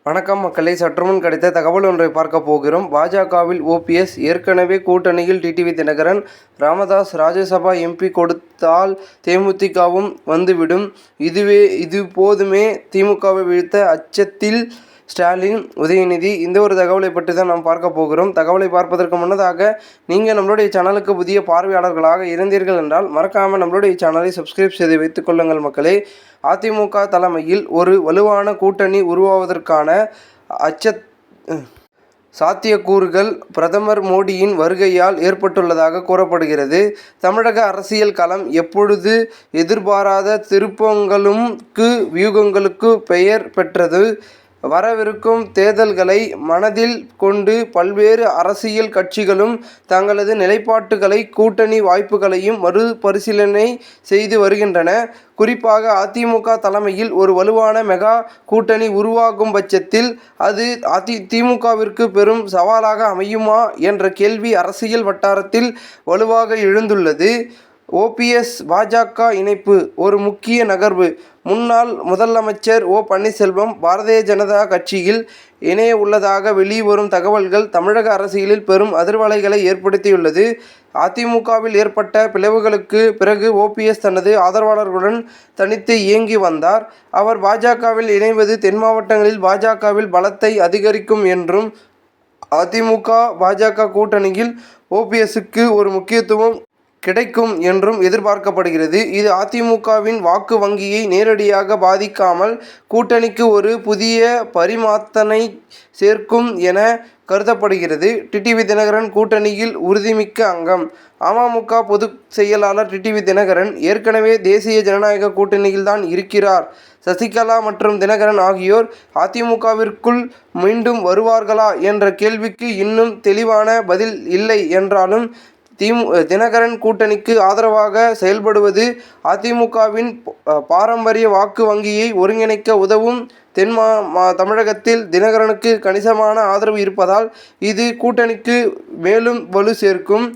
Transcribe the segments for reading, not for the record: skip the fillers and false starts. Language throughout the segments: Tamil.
வணக்கம் மக்களே, சற்றுமுன் கிடைத்த தகவல் ஒன்றை பார்க்க போகிறோம். பாஜகவில் ஓபிஎஸ் ஏற்கனவே கூட்டணியில் டிடிவி தினகரன், ராமதாஸ் ராஜ்யசபா எம்பி கொடுத்தால் தேமுதிகவும் வந்துவிடும். இது போதுமே திமுகவை வீழ்த்த அச்சத்தில் ஸ்டாலின், உதயநிதி. இந்த ஒரு தகவலை பற்றி தான் நாம் பார்க்க போகிறோம். தகவலை பார்ப்பதற்கு முன்னதாக நீங்கள் நம்மளுடைய சேனலுக்கு புதிய பார்வையாளர்களாக இருந்தீர்கள் என்றால் மறக்காமல் நம்மளுடைய சேனலை சப்ஸ்கிரைப் செய்து வைத்துக் கொள்ளுங்கள் மக்களே. அதிமுக தலைமையில் ஒரு வலுவான கூட்டணி உருவாவதற்கான சாத்தியக்கூறுகள் பிரதமர் மோடியின் வருகையால் ஏற்பட்டுள்ளதாக கூறப்படுகிறது. தமிழக அரசியல் களம் எப்பொழுது எதிர்பாராத திருப்பங்களுக்கு வியூகங்களுக்கு பெயர் பெற்றது. வரவிருக்கும் தேர்தல்களை மனதில் கொண்டு பல்வேறு அரசியல் கட்சிகளும் தங்களது நிலைப்பாட்டுகளை, கூட்டணி வாய்ப்புகளையும் மறுபரிசீலனை செய்து வருகின்றன. குறிப்பாக அதிமுக தலைமையில் ஒரு வலுவான மெகா கூட்டணி உருவாகும் பட்சத்தில் அது திமுகவிற்கு பெரும் சவாலாக அமையுமா என்ற கேள்வி அரசியல் வட்டாரத்தில் வலுவாக எழுந்துள்ளது. ஓபிஎஸ் பாஜக இணைப்பு ஒரு முக்கிய நகர்வு. முன்னாள் முதலமைச்சர் ஓ பன்னீர்செல்வம் பாரதிய ஜனதா கட்சியில் இணைய உள்ளதாக வெளிவரும் தகவல்கள் தமிழக அரசியலில் பெரும் அதிர்வலைகளை ஏற்படுத்தியுள்ளது. அதிமுகவில் ஏற்பட்ட பிளவுகளுக்கு பிறகு ஓபிஎஸ் தனது ஆதரவாளர்களுடன் தனித்து இயங்கி வந்தார். அவர் பாஜகவில் இணைவது தென் மாவட்டங்களில் பாஜகவில் பலத்தை அதிகரிக்கும் என்றும், அதிமுக பாஜக கூட்டணியில் ஓபிஎஸ்க்கு ஒரு முக்கியத்துவம் கிடைக்கும் என்றும் எதிர்பார்க்கப்படுகிறது. இது அதிமுகவின் வாக்கு வங்கியை நேரடியாக பாதிக்காமல் கூட்டணிக்கு ஒரு புதிய பரிமாணத்தை சேர்க்கும் என கருதப்படுகிறது. டிடிவி தினகரன் கூட்டணியில் உறுதிமிக்க அங்கம். அமமுக பொதுச் செயலாளர் டிடிவி தினகரன் ஏற்கனவே தேசிய ஜனநாயக கூட்டணியில்தான் இருக்கிறார். சசிகலா மற்றும் தினகரன் ஆகியோர் அதிமுகவிற்குள் மீண்டும் வருவார்களா என்ற கேள்விக்கு இன்னும் தெளிவான பதில் இல்லை என்றாலும், தினகரன் கூட்டணிக்கு ஆதரவாக செயல்படுவது அதிமுகவின் பாரம்பரிய வாக்கு வங்கியை ஒருங்கிணைக்க உதவும். தமிழகத்தில் தினகரனுக்கு கணிசமான ஆதரவு இருப்பதால் இது கூட்டணிக்கு மேலும் வலு சேர்க்கும்.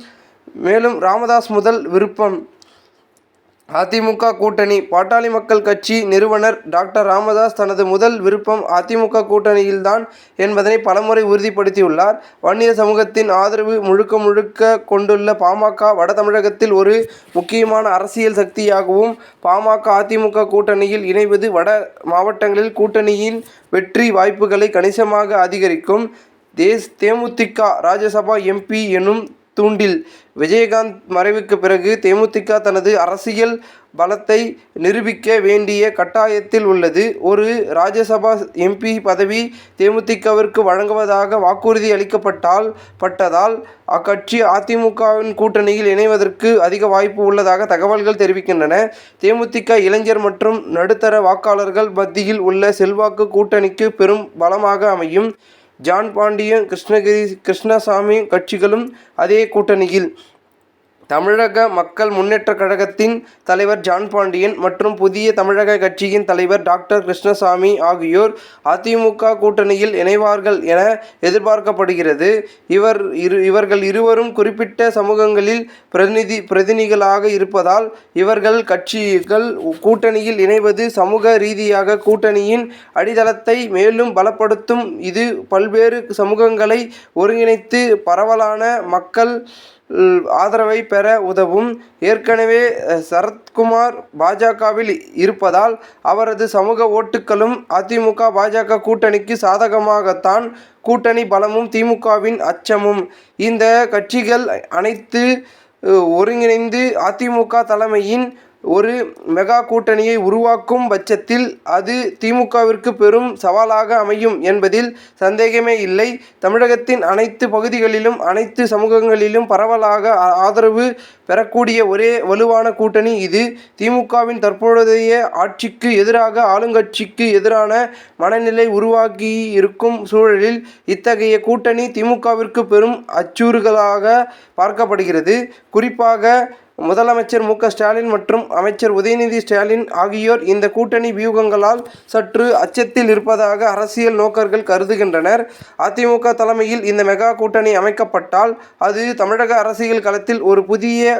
மேலும் ராமதாஸ் முதல் விருப்பம். அதிமுக கூட்டணி. பாட்டாளி மக்கள் கட்சி நிறுவனர் டாக்டர் ராமதாஸ் தனது முதல் விருப்பம் அதிமுக கூட்டணியில்தான் என்பதனை பலமுறை உறுதிப்படுத்தியுள்ளார். வன்னியர் சமூகத்தின் ஆதரவு முழுக்க கொண்டுள்ள பாமக வட தமிழகத்தில் ஒரு முக்கியமான அரசியல் சக்தியாகவும், பாமக அதிமுக கூட்டணியில் இணைவது வட மாவட்டங்களில் கூட்டணியின் வெற்றி வாய்ப்புகளை கணிசமாக அதிகரிக்கும். தேமுதிக ராஜ்யசபா எம்பி எனும் தூண்டில். விஜயகாந்த் மறைவுக்கு பிறகு தேமுதிக தனது அரசியல் பலத்தை நிரூபிக்க வேண்டிய கட்டாயத்தில் உள்ளது. ஒரு ராஜ்யசபா எம்பி பதவி தேமுதிகவிற்கு வழங்குவதாக வாக்குறுதி அளிக்கப்பட்டதால் அக்கட்சி அதிமுகவின் கூட்டணியில் இணைவதற்கு அதிக வாய்ப்பு உள்ளதாக தகவல்கள் தெரிவிக்கின்றன. தேமுதிக இளைஞர் மற்றும் நடுத்தர வாக்காளர்கள் மத்தியில் உள்ள செல்வாக்கு கூட்டணிக்கு பெரும் பலமாக அமையும். ஜான் பாண்டியன், கிருஷ்ணசாமி கட்சிகளும் அதே கூட்டணியில். தமிழக மக்கள் முன்னேற்ற கழகத்தின் தலைவர் ஜான் பாண்டியன் மற்றும் புதிய தமிழக கட்சியின் தலைவர் டாக்டர் கிருஷ்ணசாமி ஆகியோர் அதிமுக கூட்டணியில் இணைவார்கள் என எதிர்பார்க்கப்படுகிறது. இவர்கள் இருவரும் குறிப்பிட்ட சமூகங்களில் பிரதிநிதிகளாக இருப்பதால் இவர்கள் கட்சிகள் கூட்டணியில் இணைவது சமூக ரீதியாக கூட்டணியின் அடித்தளத்தை மேலும் பலப்படுத்தும். இது பல்வேறு சமூகங்களை ஒருங்கிணைத்து பரவலான மக்கள் ஆதரவை பெற உதவும். ஏற்கனவே சரத்குமார் பாஜகவில் இருப்பதால் அவரது சமூக ஓட்டுகளும் அதிமுக பாஜக கூட்டணிக்கு சாதகமாகத்தான். கூட்டணி பலமும் திமுகவின் அச்சமும். இந்த கட்சிகள் அனைத்து ஒருங்கிணைந்து அதிமுக தலைமையின் ஒரு மெகா கூட்டணியை உருவாக்கும் பட்சத்தில் அது திமுகவிற்கு பெரும் சவாலாக அமையும் என்பதில் சந்தேகமே இல்லை. தமிழகத்தின் அனைத்து பகுதிகளிலும் அனைத்து சமூகங்களிலும் பரவலாக ஆதரவு பெறக்கூடிய ஒரே வலுவான கூட்டணி இது. திமுகவின் தற்போதைய ஆட்சிக்கு எதிராக ஆளுங்கட்சிக்கு எதிரான மனநிலை உருவாகி இருக்கும் சூழலில் இத்தகைய கூட்டணி திமுகவிற்கு பெரும் அச்சுறுத்தலாக பார்க்கப்படுகிறது. குறிப்பாக முதலமைச்சர் மு க ஸ்டாலின் மற்றும் அமைச்சர் உதயநிதி ஸ்டாலின் ஆகியோர் இந்த கூட்டணி வியூகங்களால் சற்று அச்சத்தில் இருப்பதாக அரசியல் நோக்கர்கள் கருதுகின்றனர். அதிமுக தலைமையில் இந்த மெகா கூட்டணி அமைக்கப்பட்டால் அது தமிழக அரசியல் களத்தில் ஒரு புதிய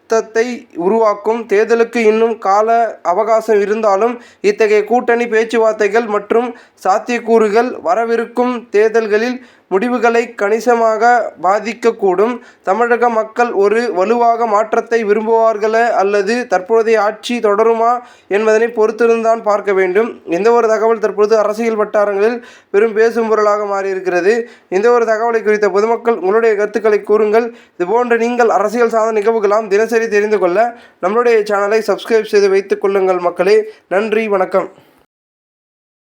அழுத்தத்தை உருவாக்கும். தேர்தலுக்கு இன்னும் கால அவகாசம் இருந்தாலும் இத்தகைய கூட்டணி பேச்சுவார்த்தைகள் மற்றும் சாத்தியக்கூறுகள் வரவிருக்கும் தேர்தல்களில் முடிவுகளை கணிசமாக பாதிக்கக்கூடும். தமிழக மக்கள் ஒரு வலுவாக மாற்றத்தை விரும்புவார்களா அல்லது தற்போதைய ஆட்சி தொடருமா என்பதனை பொறுத்திருந்தான் பார்க்க வேண்டும். இந்த ஒரு தகவல் தற்பொழுது அரசியல் வட்டாரங்களில் பெரும் பேசும் பொருளாக மாறியிருக்கிறது. இந்த ஒரு தகவலை குறித்த பொதுமக்கள் உங்களுடைய கருத்துக்களை கூறுங்கள். இதுபோன்ற நீங்கள் அரசியல் சார்ந்த நிகழ்வுகளாம் தினசரி தெரிந்து கொள்ள நம்மளுடைய சேனலை சப்ஸ்கிரைப் செய்து வைத்துக் கொள்ளுங்கள் மக்களே. நன்றி, வணக்கம்.